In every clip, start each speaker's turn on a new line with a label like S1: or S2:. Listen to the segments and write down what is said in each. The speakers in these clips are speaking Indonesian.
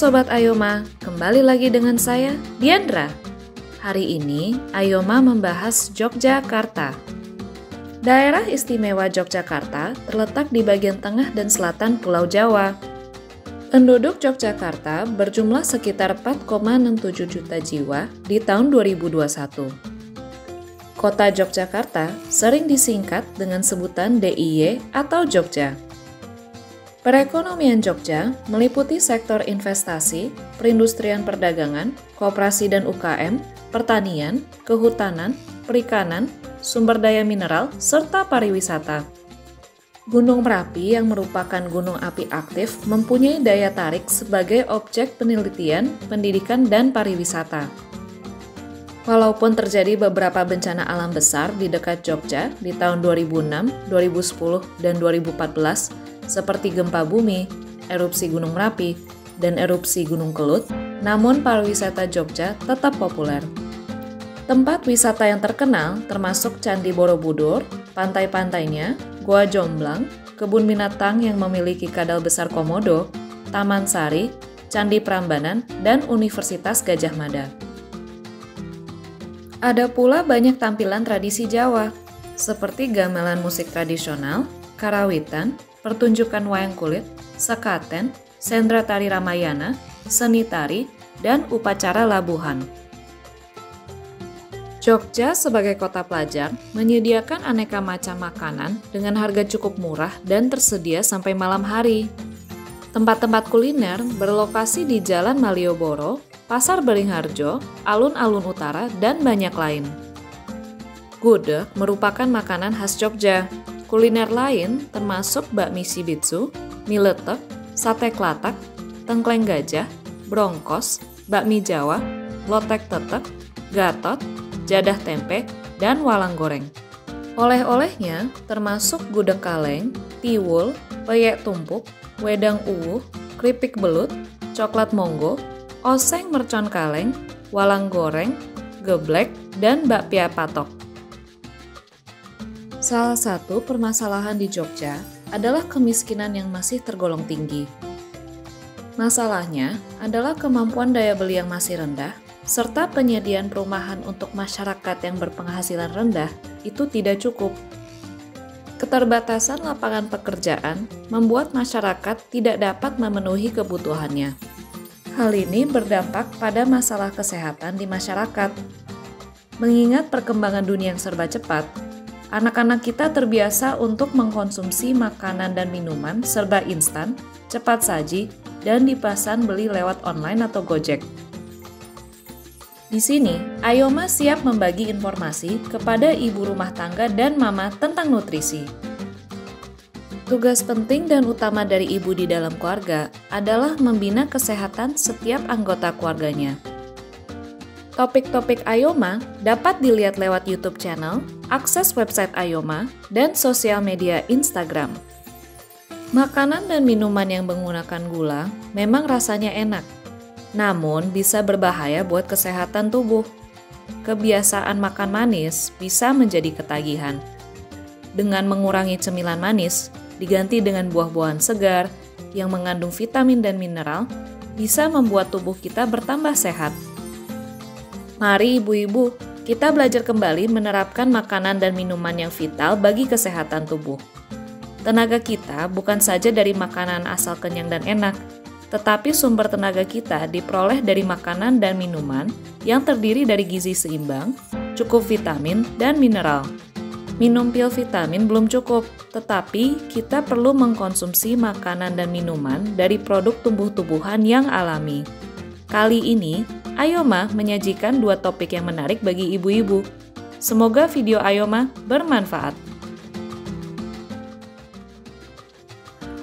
S1: Sobat Ayoma, kembali lagi dengan saya, Diandra. Hari ini, Ayoma membahas Yogyakarta. Daerah Istimewa Yogyakarta terletak di bagian tengah dan selatan Pulau Jawa. Penduduk Yogyakarta berjumlah sekitar 4,67 juta jiwa di tahun 2021. Kota Yogyakarta sering disingkat dengan sebutan DIY atau Jogja. Perekonomian Jogja meliputi sektor investasi, perindustrian perdagangan, koperasi dan UKM, pertanian, kehutanan, perikanan, sumber daya mineral, serta pariwisata. Gunung Merapi yang merupakan gunung api aktif mempunyai daya tarik sebagai objek penelitian, pendidikan, dan pariwisata. Walaupun terjadi beberapa bencana alam besar di dekat Jogja di tahun 2006, 2010, dan 2014, seperti gempa bumi, erupsi Gunung Merapi, dan erupsi Gunung Kelut, namun pariwisata Jogja tetap populer. Tempat wisata yang terkenal termasuk Candi Borobudur, pantai-pantainya, Goa Jomblang, kebun binatang yang memiliki kadal besar Komodo, Taman Sari, Candi Prambanan, dan Universitas Gadjah Mada. Ada pula banyak tampilan tradisi Jawa, seperti gamelan musik tradisional, karawitan, pertunjukan wayang kulit, sekaten, sendra tari Ramayana, seni tari, dan upacara labuhan. Jogja sebagai kota pelajar menyediakan aneka macam makanan dengan harga cukup murah dan tersedia sampai malam hari. Tempat-tempat kuliner berlokasi di Jalan Malioboro, Pasar Beringharjo, Alun-Alun Utara, dan banyak lain. Gudeg merupakan makanan khas Jogja. Kuliner lain termasuk bakmi Shibitsu, mie letek, sate klatak, tengkleng gajah, brongkos, bakmi Jawa, lotek tetek, gatot, jadah tempe, dan walang goreng. Oleh-olehnya termasuk gudeg kaleng, tiwul, peyek tumpuk, wedang uwuh, keripik belut, coklat monggo, oseng mercon kaleng, walang goreng, geblek, dan bakpia patok. Salah satu permasalahan di Jogja adalah kemiskinan yang masih tergolong tinggi. Masalahnya adalah kemampuan daya beli yang masih rendah, serta penyediaan perumahan untuk masyarakat yang berpenghasilan rendah itu tidak cukup. Keterbatasan lapangan pekerjaan membuat masyarakat tidak dapat memenuhi kebutuhannya. Hal ini berdampak pada masalah kesehatan di masyarakat. Mengingat perkembangan dunia yang serba cepat, anak-anak kita terbiasa untuk mengkonsumsi makanan dan minuman serba instan, cepat saji, dan dipesan beli lewat online atau Gojek. Di sini, Ayoma siap membagi informasi kepada ibu rumah tangga dan mama tentang nutrisi. Tugas penting dan utama dari ibu di dalam keluarga adalah membina kesehatan setiap anggota keluarganya. Topik-topik Ayoma dapat dilihat lewat YouTube channel, akses website Ayoma, dan sosial media Instagram. Makanan dan minuman yang menggunakan gula memang rasanya enak, namun bisa berbahaya buat kesehatan tubuh. Kebiasaan makan manis bisa menjadi ketagihan. Dengan mengurangi cemilan manis, diganti dengan buah-buahan segar yang mengandung vitamin dan mineral, bisa membuat tubuh kita bertambah sehat. Mari ibu-ibu, kita belajar kembali menerapkan makanan dan minuman yang vital bagi kesehatan tubuh. Tenaga kita bukan saja dari makanan asal kenyang dan enak, tetapi sumber tenaga kita diperoleh dari makanan dan minuman yang terdiri dari gizi seimbang, cukup vitamin, dan mineral. Minum pil vitamin belum cukup, tetapi kita perlu mengkonsumsi makanan dan minuman dari produk tumbuh-tumbuhan yang alami. Kali ini, Ayoma menyajikan dua topik yang menarik bagi ibu-ibu. Semoga video Ayoma bermanfaat.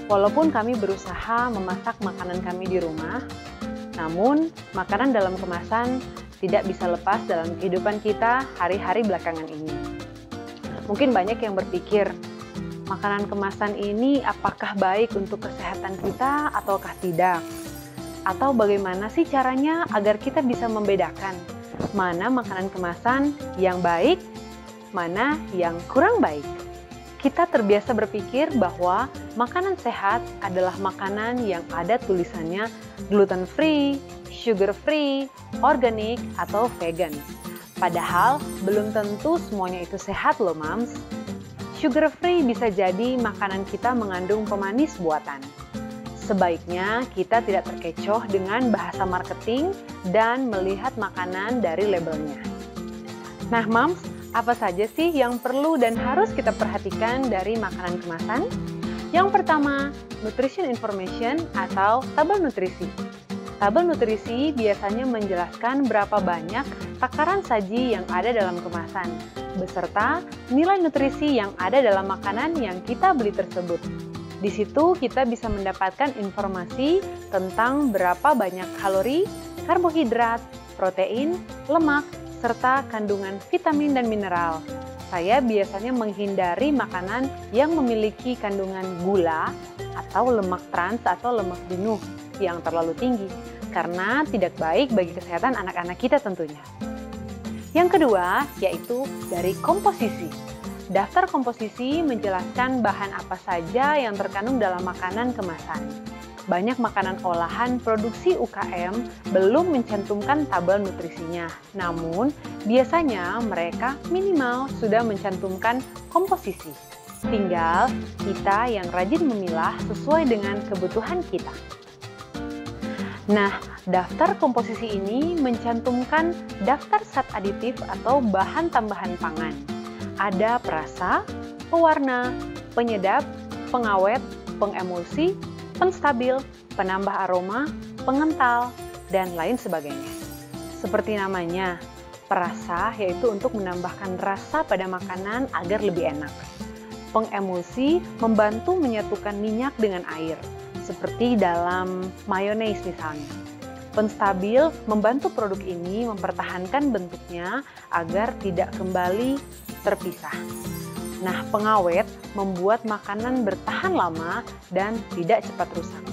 S2: Walaupun kami berusaha memasak makanan kami di rumah, namun makanan dalam kemasan tidak bisa lepas dalam kehidupan kita hari-hari belakangan ini. Mungkin banyak yang berpikir, makanan kemasan ini apakah baik untuk kesehatan kita ataukah tidak? Atau bagaimana sih caranya agar kita bisa membedakan mana makanan kemasan yang baik, mana yang kurang baik? Kita terbiasa berpikir bahwa makanan sehat adalah makanan yang ada tulisannya gluten free, sugar free, organik, atau vegan. Padahal belum tentu semuanya itu sehat loh Mams. Sugar free bisa jadi makanan kita mengandung pemanis buatan. Sebaiknya kita tidak terkecoh dengan bahasa marketing dan melihat makanan dari labelnya. Nah Mams, apa saja sih yang perlu dan harus kita perhatikan dari makanan kemasan? Yang pertama, nutrition information atau tabel nutrisi. Tabel nutrisi biasanya menjelaskan berapa banyak takaran saji yang ada dalam kemasan, beserta nilai nutrisi yang ada dalam makanan yang kita beli tersebut. Di situ kita bisa mendapatkan informasi tentang berapa banyak kalori, karbohidrat, protein, lemak, serta kandungan vitamin dan mineral. Saya biasanya menghindari makanan yang memiliki kandungan gula atau lemak trans atau lemak jenuh yang terlalu tinggi, karena tidak baik bagi kesehatan anak-anak kita tentunya. Yang kedua, yaitu dari komposisi. Daftar komposisi menjelaskan bahan apa saja yang terkandung dalam makanan kemasan. Banyak makanan olahan produksi UKM belum mencantumkan tabel nutrisinya. Namun, biasanya mereka minimal sudah mencantumkan komposisi. Tinggal kita yang rajin memilah sesuai dengan kebutuhan kita. Nah, daftar komposisi ini mencantumkan daftar zat aditif atau bahan tambahan pangan. Ada perasa, pewarna, penyedap, pengawet, pengemulsi, penstabil, penambah aroma, pengental, dan lain sebagainya. Seperti namanya, perasa yaitu untuk menambahkan rasa pada makanan agar lebih enak. Pengemulsi membantu menyatukan minyak dengan air, seperti dalam mayones misalnya. Penstabil membantu produk ini mempertahankan bentuknya agar tidak kembali terpisah. Nah, pengawet membuat makanan bertahan lama dan tidak cepat rusak.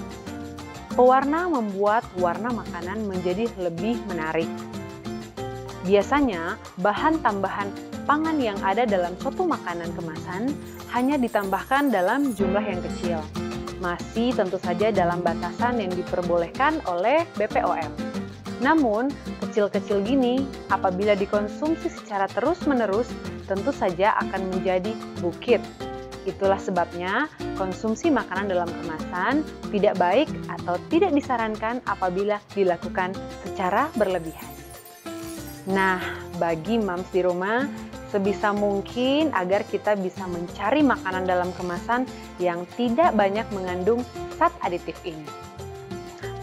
S2: Pewarna membuat warna makanan menjadi lebih menarik. Biasanya, bahan tambahan pangan yang ada dalam suatu makanan kemasan hanya ditambahkan dalam jumlah yang kecil. Masih tentu saja dalam batasan yang diperbolehkan oleh BPOM. Namun, kecil-kecil gini, apabila dikonsumsi secara terus-menerus, tentu saja akan menjadi bukit. Itulah sebabnya konsumsi makanan dalam kemasan tidak baik atau tidak disarankan apabila dilakukan secara berlebihan. Nah, bagi Mams di rumah, sebisa mungkin agar kita bisa mencari makanan dalam kemasan yang tidak banyak mengandung zat aditif ini.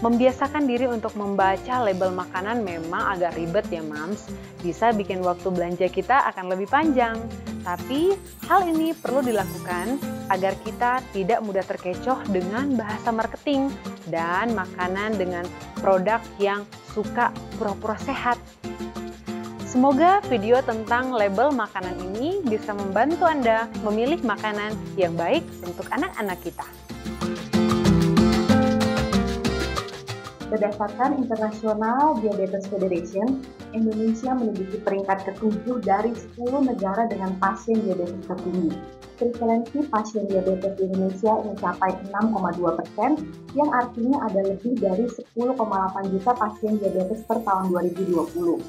S2: Membiasakan diri untuk membaca label makanan memang agak ribet ya Mams, bisa bikin waktu belanja kita akan lebih panjang. Tapi hal ini perlu dilakukan agar kita tidak mudah terkecoh dengan bahasa marketing dan makanan dengan produk yang suka pura-pura sehat. Semoga video tentang label makanan ini bisa membantu Anda memilih makanan yang baik untuk anak-anak kita.
S3: Berdasarkan International Diabetes Federation, Indonesia menduduki peringkat ke-7 dari 10 negara dengan pasien diabetes tertinggi. Prevalensi pasien diabetes di Indonesia mencapai 6,2%, yang artinya ada lebih dari 10,8 juta pasien diabetes per tahun 2020.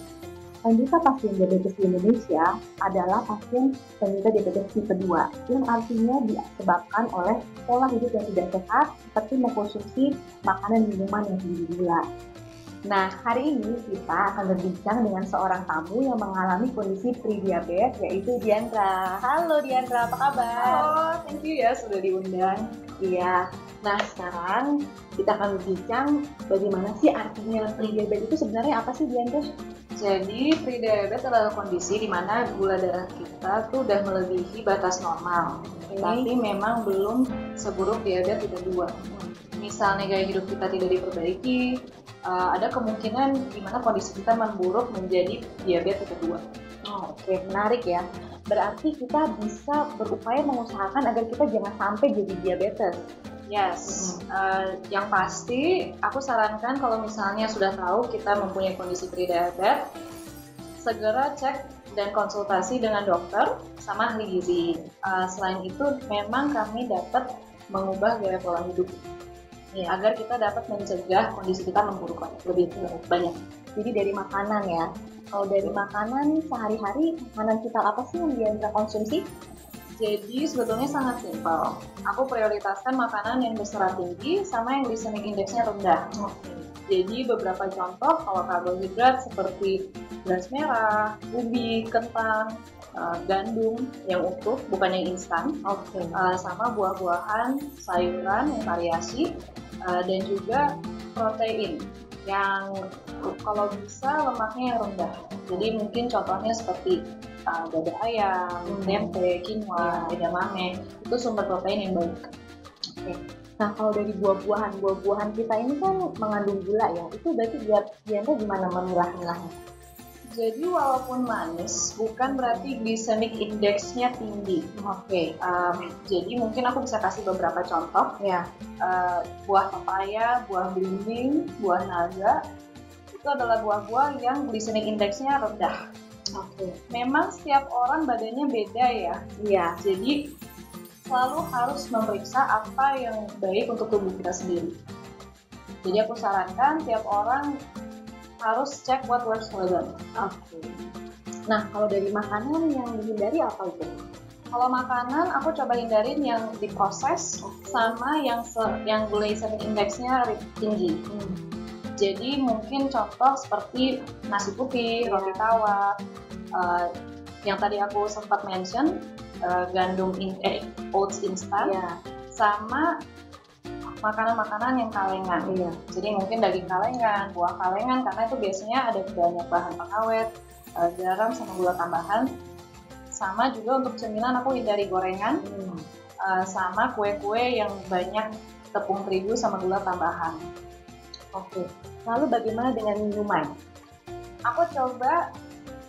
S3: Penderita pasien diabetes di Indonesia adalah pasien penderita diabetes tipe 2, yang artinya disebabkan oleh pola hidup yang tidak sehat seperti mengkonsumsi makanan dan minuman yang tinggi gula. Nah, hari ini kita akan berbincang dengan seorang tamu yang mengalami kondisi pre-diabetes, yaitu Diandra. Halo Diandra, apa kabar?
S4: Halo, thank you ya sudah diundang.
S3: Iya. Nah, sekarang kita akan berbincang bagaimana sih artinya pre-diabetes itu sebenarnya apa sih Diandra?
S4: Jadi pre-diabetes adalah kondisi di mana gula darah kita tuh udah melebihi batas normal. Tapi memang belum seburuk diabetes tipe 2. Misalnya gaya hidup kita tidak diperbaiki, ada kemungkinan di mana kondisi kita memburuk menjadi diabetes tipe 2.
S3: Oke, menarik ya. Berarti kita bisa berupaya mengusahakan agar kita jangan sampai jadi diabetes.
S4: Yes, yang pasti aku sarankan kalau misalnya sudah tahu kita mempunyai kondisi pre-diabetes, segera cek dan konsultasi dengan dokter sama ahli gizi. Selain itu, memang kami dapat mengubah gaya pola hidup agar kita dapat mencegah kondisi kita memburuk lebih banyak.
S3: Jadi dari makanan ya. Kalau dari makanan sehari-hari, makanan kita apa sih yang Diandra konsumsi?
S4: Jadi sebetulnya sangat simpel. Aku prioritaskan makanan yang berserat tinggi sama yang glycemic indexnya rendah. Jadi beberapa contoh kalau karbohidrat seperti beras merah, ubi, kentang, gandum yang utuh, bukan yang instan. Sama buah-buahan, sayuran yang variasi, dan juga protein yang kalau bisa lemaknya yang rendah. Jadi mungkin contohnya seperti dada ayam, tempe, quinoa, edamame, itu sumber protein yang baik.
S3: Nah, kalau dari buah-buahan kita ini kan mengandung gula ya, itu berarti Diandra gimana memilah-milahnya?
S4: Jadi walaupun manis, bukan berarti glycemic indexnya tinggi. Jadi mungkin aku bisa kasih beberapa contoh. Buah papaya, buah belimbing, buah naga, itu adalah buah-buah yang glycemic indexnya rendah. Memang setiap orang badannya beda ya. Jadi selalu harus memeriksa apa yang baik untuk tubuh kita sendiri. Jadi aku sarankan tiap orang harus cek what works for them.
S3: Nah, kalau dari makanan yang dihindari apa itu?
S4: Kalau makanan aku coba hindarin yang diproses sama yang glycemic indexnya tinggi. Jadi mungkin contoh seperti nasi putih, roti tawar, yang tadi aku sempat mention, gandum oats instan, sama makanan-makanan yang kalengan. Jadi mungkin daging kalengan, buah kalengan, karena itu biasanya ada banyak bahan pengawet, garam sama gula tambahan. Sama juga untuk cemilan aku hindari gorengan, sama kue-kue yang banyak tepung terigu sama gula tambahan.
S3: Lalu bagaimana dengan minuman?
S4: Aku coba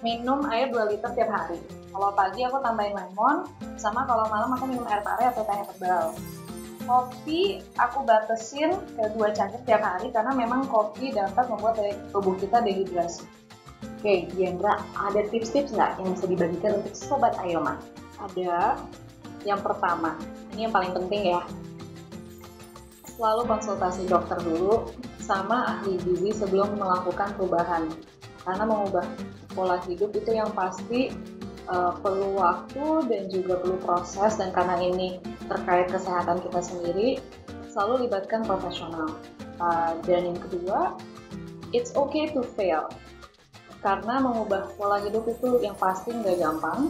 S4: minum air 2 liter tiap hari. Kalau pagi aku tambahin lemon, sama kalau malam aku minum air pare atau teh herbal. Kopi aku batasin ke 2 cangkir tiap hari karena memang kopi dapat membuat tubuh kita dehidrasi.
S3: Diandra, ada tips-tips nggak yang bisa dibagikan untuk Sobat Ayoma?
S4: Ada. Yang pertama, ini yang paling penting ya. Selalu konsultasi dokter dulu sama ahli gizi sebelum melakukan perubahan. Karena mengubah pola hidup itu yang pasti perlu waktu dan juga perlu proses, dan karena ini terkait kesehatan kita sendiri, selalu libatkan profesional. Dan yang kedua, it's okay to fail. Karena mengubah pola hidup itu yang pasti nggak gampang,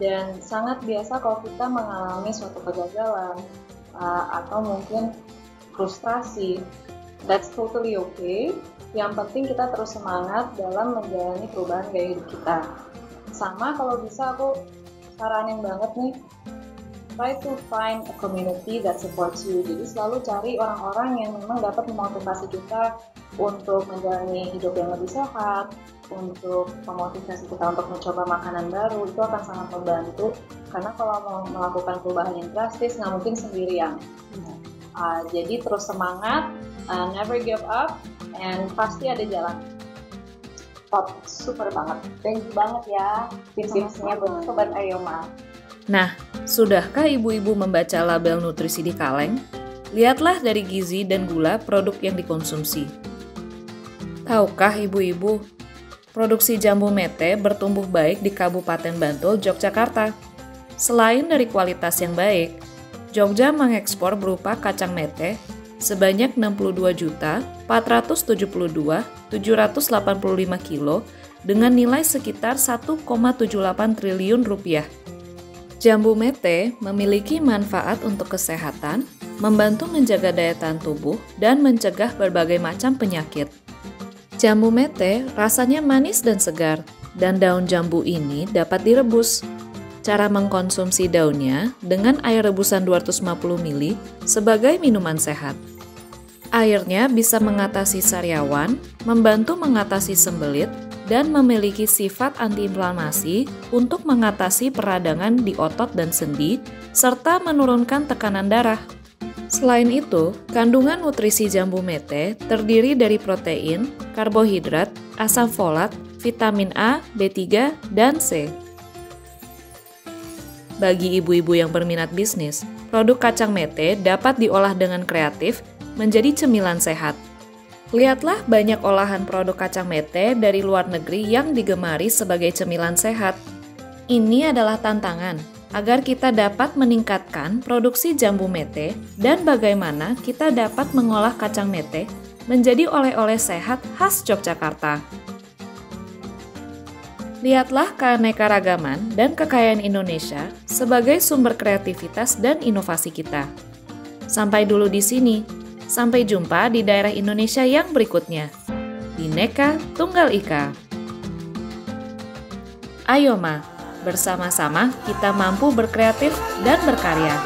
S4: dan sangat biasa kalau kita mengalami suatu kegagalan atau mungkin frustrasi. That's totally okay. Yang penting kita terus semangat dalam menjalani perubahan gaya hidup kita. Sama kalau bisa aku saranin banget nih, try to find a community that supports you. Jadi selalu cari orang-orang yang memang dapat memotivasi kita untuk menjalani hidup yang lebih sehat, untuk memotivasi kita untuk mencoba makanan baru. Itu akan sangat membantu, karena kalau mau melakukan perubahan yang drastis nggak mungkin sendirian. Jadi terus semangat, never give up, and pasti ada jalan.
S3: Super banget. Thank you banget ya tips-tipsnya buat Sobat Ayoma.
S1: Nah, sudahkah ibu-ibu membaca label nutrisi di kaleng? Lihatlah dari gizi dan gula produk yang dikonsumsi. Tahukah ibu-ibu, produksi jambu mete bertumbuh baik di Kabupaten Bantul, Yogyakarta. Selain dari kualitas yang baik, Jogja mengekspor berupa kacang mete sebanyak 62.472.785 kilo dengan nilai sekitar 1,78 triliun rupiah. Jambu mete memiliki manfaat untuk kesehatan, membantu menjaga daya tahan tubuh, dan mencegah berbagai macam penyakit. Jambu mete rasanya manis dan segar, dan daun jambu ini dapat direbus. Cara mengkonsumsi daunnya dengan air rebusan 250 ml sebagai minuman sehat. Airnya bisa mengatasi sariawan, membantu mengatasi sembelit, dan memiliki sifat antiinflamasi untuk mengatasi peradangan di otot dan sendi, serta menurunkan tekanan darah. Selain itu, kandungan nutrisi jambu mete terdiri dari protein, karbohidrat, asam folat, vitamin A, B3, dan C. Bagi ibu-ibu yang berminat bisnis, produk kacang mete dapat diolah dengan kreatif menjadi cemilan sehat. Lihatlah banyak olahan produk kacang mete dari luar negeri yang digemari sebagai cemilan sehat. Ini adalah tantangan agar kita dapat meningkatkan produksi jambu mete dan bagaimana kita dapat mengolah kacang mete menjadi oleh-oleh sehat khas Yogyakarta. Lihatlah keanekaragaman dan kekayaan Indonesia sebagai sumber kreativitas dan inovasi kita. Sampai dulu di sini. Sampai jumpa di daerah Indonesia yang berikutnya. Bhinneka Tunggal Ika. Ayo Ma, bersama-sama kita mampu berkreatif dan berkarya.